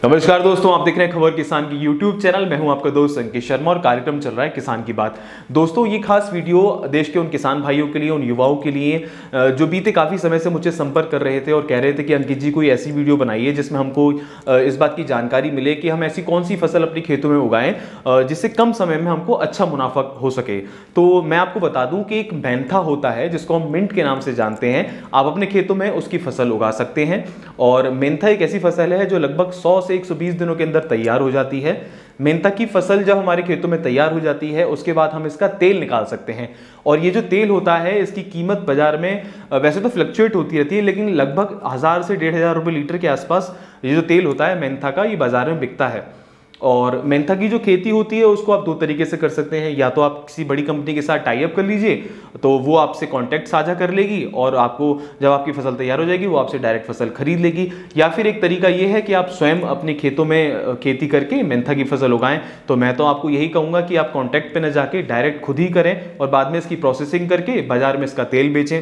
नमस्कार दोस्तों, आप देख रहे हैं खबर किसान की यूट्यूब चैनल। मैं हूं आपका दोस्त अंकित शर्मा और कार्यक्रम चल रहा है किसान की बात। दोस्तों, ये खास वीडियो देश के उन किसान भाइयों के लिए, उन युवाओं के लिए जो बीते काफ़ी समय से मुझसे संपर्क कर रहे थे और कह रहे थे कि अंकित जी कोई ऐसी वीडियो बनाइए जिसमें हमको इस बात की जानकारी मिले कि हम ऐसी कौन सी फसल अपनी खेतों में उगाएं जिससे कम समय में हमको अच्छा मुनाफा हो सके। तो मैं आपको बता दूं कि एक मेंथा होता है जिसको हम मिंट के नाम से जानते हैं। आप अपने खेतों में उसकी फसल उगा सकते हैं और मेंथा एक ऐसी फसल है जो लगभग 100 से 120 दिनों के अंदर तैयार हो जाती है। मेंथा की फसल जब हमारे खेतों में तैयार हो जाती है उसके बाद हम इसका तेल निकाल सकते हैं और ये जो तेल होता है इसकी कीमत बाजार में वैसे तो फ्लक्चुएट होती रहती है, लेकिन लगभग 1000 से 1500 रुपये लीटर के आसपास ये जो तेल होता है मेंथा का, ये बाजार में बिकता है। और मेंथा की जो खेती होती है उसको आप दो तरीके से कर सकते हैं। या तो आप किसी बड़ी कंपनी के साथ टाई अप कर लीजिए तो वो आपसे कॉन्टैक्ट साझा कर लेगी और आपको जब आपकी फसल तैयार हो जाएगी वो आपसे डायरेक्ट फसल खरीद लेगी। या फिर एक तरीका ये है कि आप स्वयं अपने खेतों में खेती करके मेंथा की फसल उगाएं। तो मैं तो आपको यही कहूँगा कि आप कॉन्टैक्ट पे न जाके डायरेक्ट खुद ही करें और बाद में इसकी प्रोसेसिंग करके बाजार में इसका तेल बेचें।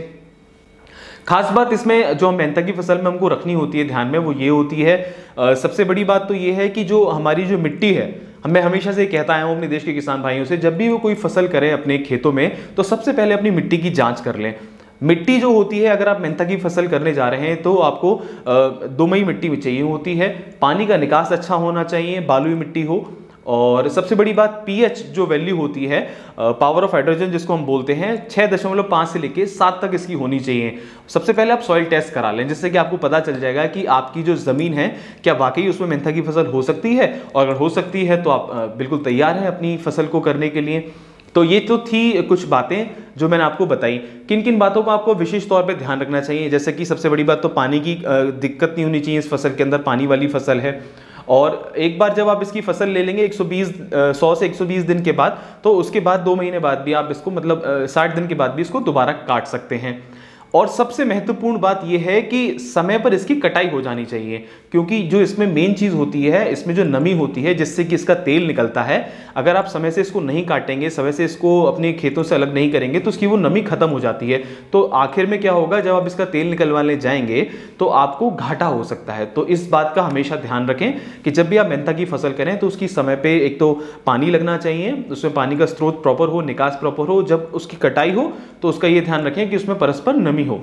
खास बात इसमें जो मेंथा की फसल में हमको रखनी होती है ध्यान में, वो ये होती है, सबसे बड़ी बात तो ये है कि जो हमारी जो मिट्टी है, मैं हमेशा से कहता आया हूँ अपने देश के किसान भाइयों से, जब भी वो कोई फसल करें अपने खेतों में तो सबसे पहले अपनी मिट्टी की जांच कर लें। मिट्टी जो होती है, अगर आप मेंथा की फसल करने जा रहे हैं तो आपको दोमई मिट्टी चाहिए होती है, पानी का निकास अच्छा होना चाहिए, बालुई मिट्टी हो, और सबसे बड़ी बात पीएच जो वैल्यू होती है, पावर ऑफ हाइड्रोजन जिसको हम बोलते हैं, 6.5 से लेके 7 तक इसकी होनी चाहिए। सबसे पहले आप सॉइल टेस्ट करा लें जिससे कि आपको पता चल जाएगा कि आपकी जो ज़मीन है क्या वाकई उसमें मेंथा की फसल हो सकती है, और अगर हो सकती है तो आप बिल्कुल तैयार हैं अपनी फसल को करने के लिए। तो ये तो थी कुछ बातें जो मैंने आपको बताई। किन किन बातों को आपको विशेष तौर पे ध्यान रखना चाहिए, जैसे कि सबसे बड़ी बात तो पानी की दिक्कत नहीं होनी चाहिए। इस फसल के अंदर पानी वाली फसल है और एक बार जब आप इसकी फसल ले लेंगे 100 से 120 दिन के बाद, तो उसके बाद 2 महीने बाद भी आप इसको 60 दिन के बाद भी इसको दोबारा काट सकते हैं। और सबसे महत्वपूर्ण बात यह है कि समय पर इसकी कटाई हो जानी चाहिए, क्योंकि जो इसमें मेन चीज होती है, इसमें जो नमी होती है जिससे कि इसका तेल निकलता है, अगर आप समय से इसको नहीं काटेंगे, समय से इसको अपने खेतों से अलग नहीं करेंगे तो उसकी वो नमी खत्म हो जाती है। तो आखिर में क्या होगा, जब आप इसका तेल निकलवाने जाएंगे तो आपको घाटा हो सकता है। तो इस बात का हमेशा ध्यान रखें कि जब भी आप मेंथा की फसल करें तो उसकी समय पे एक तो पानी लगना चाहिए, उसमें पानी का स्रोत प्रॉपर हो, निकास प्रॉपर हो। जब उसकी कटाई हो तो उसका ये ध्यान रखें कि उसमें परस्पर नमी हो।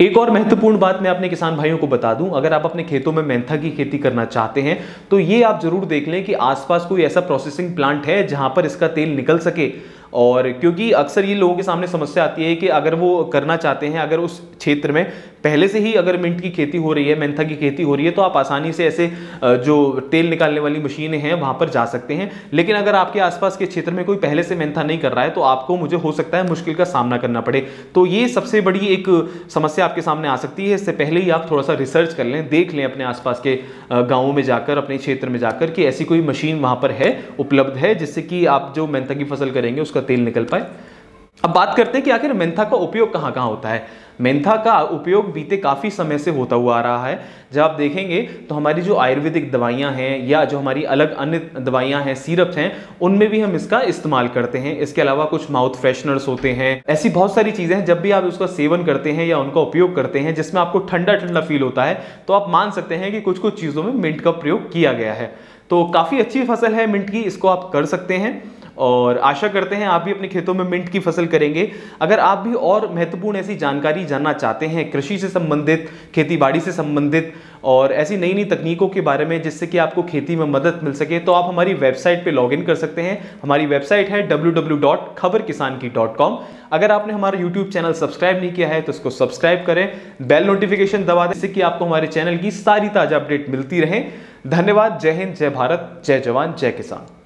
एक और महत्वपूर्ण बात मैं अपने किसान भाइयों को बता दूं, अगर आप अपने खेतों में मेंथा की खेती करना चाहते हैं तो ये आप जरूर देख लें कि आसपास कोई ऐसा प्रोसेसिंग प्लांट है जहां पर इसका तेल निकल सके। और क्योंकि अक्सर ये लोगों के सामने समस्या आती है कि अगर वो करना चाहते हैं, अगर उस क्षेत्र में पहले से ही अगर मिंट की खेती हो रही है, मेंथा की खेती हो रही है, तो आप आसानी से ऐसे जो तेल निकालने वाली मशीनें हैं वहां पर जा सकते हैं। लेकिन अगर आपके आसपास के क्षेत्र में कोई पहले से मेंथा नहीं कर रहा है तो आपको, मुझे हो सकता है, मुश्किल का सामना करना पड़े। तो ये सबसे बड़ी एक समस्या आपके सामने आ सकती है। इससे पहले ही आप थोड़ा सा रिसर्च कर लें, देख लें अपने आसपास के गाँवों में जाकर, अपने क्षेत्र में जाकर कि ऐसी कोई मशीन वहां पर है, उपलब्ध है, जिससे कि आप जो मेंथा की फसल करेंगे उसका तेल निकल पाए। अब बात करते हैं कि आखिर मेंथा का उपयोग कहां कहां होता है। मेंथा का उपयोग बीते काफी समय से होता हुआ आ रहा है। जब आप देखेंगे तो हमारी जो आयुर्वेदिक दवाइयां हैं या जो हमारी अलग अन्य दवाइयां हैं, सिरप्स हैं, उनमें भी हम इसका इस्तेमाल करते हैं। इसके अलावा कुछ माउथ फ्रेशनर्स होते हैं, ऐसी बहुत सारी चीजें हैं। जब भी आप उसका सेवन करते हैं या उनका उपयोग करते हैं जिसमें आपको ठंडा ठंडा फील होता है, तो आप मान सकते हैं कि कुछ कुछ चीजों में मिंट का प्रयोग किया गया है। तो काफी अच्छी फसल है मिंट की, इसको आप कर सकते हैं और आशा करते हैं आप भी अपने खेतों में मिंट की फसल करेंगे। अगर आप भी और महत्वपूर्ण ऐसी जानकारी जानना चाहते हैं कृषि से संबंधित, खेतीबाड़ी से संबंधित और ऐसी नई नई तकनीकों के बारे में जिससे कि आपको खेती में मदद मिल सके, तो आप हमारी वेबसाइट पे लॉगिन कर सकते हैं। हमारी वेबसाइट है www.khabarkisan.com। अगर आपने हमारा यूट्यूब चैनल सब्सक्राइब नहीं किया है तो इसको सब्सक्राइब करें, बेल नोटिफिकेशन दबा दें जिससे कि आपको हमारे चैनल की सारी ताजा अपडेट मिलती रहे। धन्यवाद। जय हिंद, जय भारत, जय जवान, जय किसान।